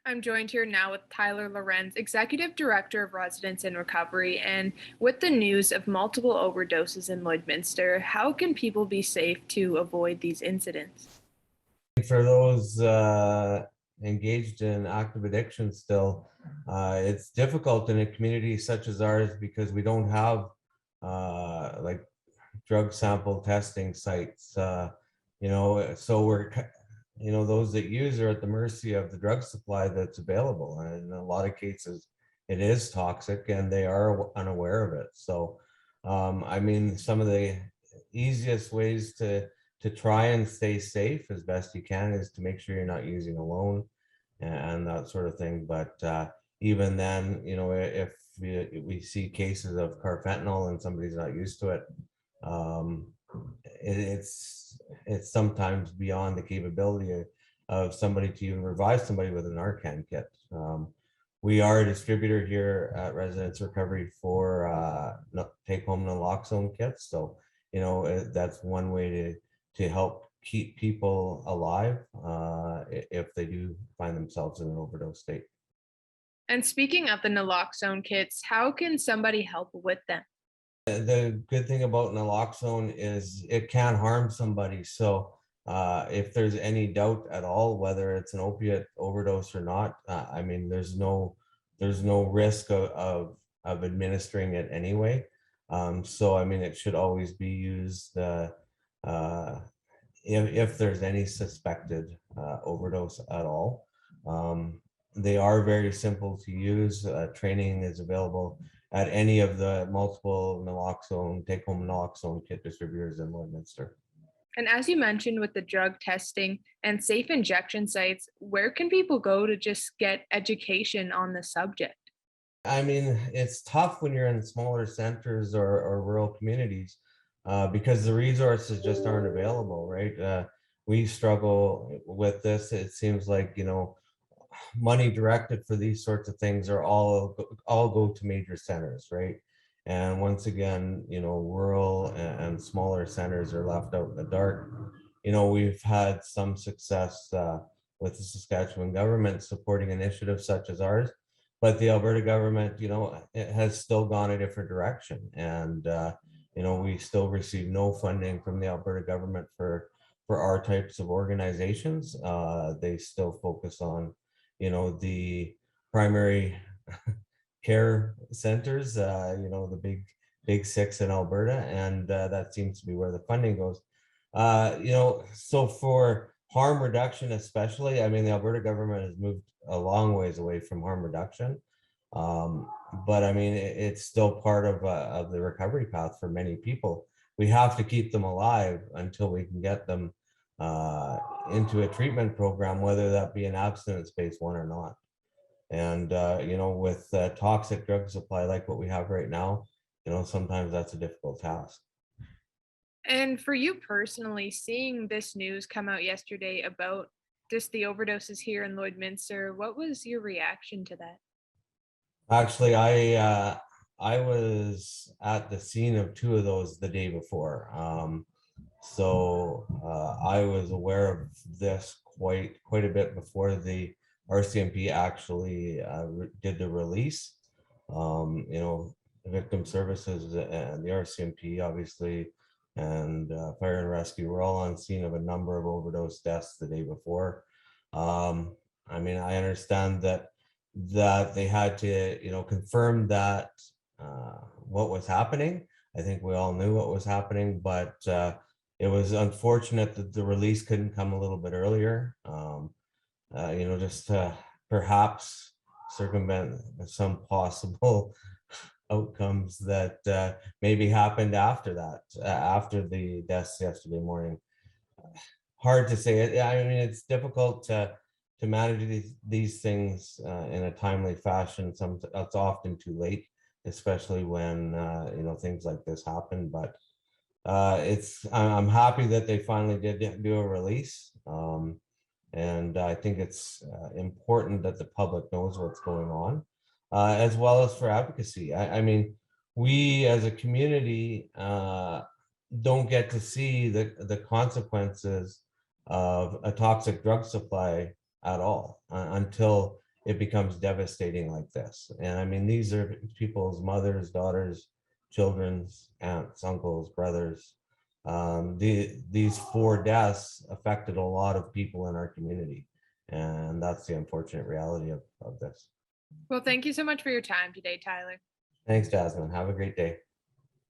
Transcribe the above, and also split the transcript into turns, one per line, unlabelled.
I'm joined here now with Tyler Lorenz, Executive Director of Residence and Recovery. And with the news of multiple overdoses in Lloydminster, how can people be safe to avoid these incidents?
For those engaged in active addiction still, it's difficult in a community such as ours because we don't have like drug sample testing sites. So those that use are at the mercy of the drug supply that's available. And in a lot of cases, it is toxic and they are unaware of it. So, some of the easiest ways to try and stay safe as best you can is to make sure you're not using alone and that sort of thing. But even then, if we see cases of carfentanil and somebody's not used to it, um, it's sometimes beyond the capability of somebody to even revive somebody with a Narcan kit. We are a distributor here at Residence Recovery for take-home naloxone kits. So, that's one way to help keep people alive if they do find themselves in an overdose state.
And speaking of the naloxone kits, how can somebody help with them?
The good thing about naloxone is it can harm somebody. So if there's any doubt at all whether it's an opiate overdose or not, there's no risk of administering it anyway. It should always be used if there's any suspected overdose at all. They are very simple to use. Training is available at any of the multiple take-home naloxone kit distributors in Lloydminster.
And as you mentioned with the drug testing and safe injection sites, where can people go to just get education on the subject?
It's tough when you're in smaller centers or rural communities because the resources just aren't available, right? We struggle with this. It seems like, money directed for these sorts of things are all go to major centers, right? And once again, rural and smaller centers are left out in the dark. We've had some success with the Saskatchewan government supporting initiatives such as ours, but the Alberta government, it has still gone a different direction. And, we still receive no funding from the Alberta government for our types of organizations. They still focus on the primary care centers, the big six in Alberta, and that seems to be where the funding goes. So for harm reduction especially, the Alberta government has moved a long ways away from harm reduction. But it's still part of the recovery path for many people. We have to keep them alive until we can get them into a treatment program, whether that be an abstinence-based one or not. And with toxic drug supply like what we have right now, sometimes that's a difficult task.
And for you personally, seeing this news come out yesterday about just the overdoses here in Lloydminster, what was your reaction to that?
Actually, I was at the scene of two of those the day before. I was aware of this quite a bit before the RCMP actually did the release. Victim services and the RCMP obviously, and fire and rescue were all on scene of a number of overdose deaths the day before. I understand that they had to confirm that what was happening. I think we all knew what was happening, but it was unfortunate that the release couldn't come a little bit earlier, just to perhaps circumvent some possible outcomes that maybe happened after that, after the deaths yesterday morning. Hard to say. It's difficult to manage these things in a timely fashion. It's often too late, especially when things like this happen. But I'm happy that they finally did do a release, and I think it's important that the public knows what's going on, as well as for advocacy. We as a community don't get to see the consequences of a toxic drug supply at all until it becomes devastating like this. And I mean, these are people's mothers, daughters, children's, aunts, uncles, brothers. These 4 deaths affected a lot of people in our community. And that's the unfortunate reality of this.
Well, thank you so much for your time today, Tyler.
Thanks, Jasmine. Have a great day.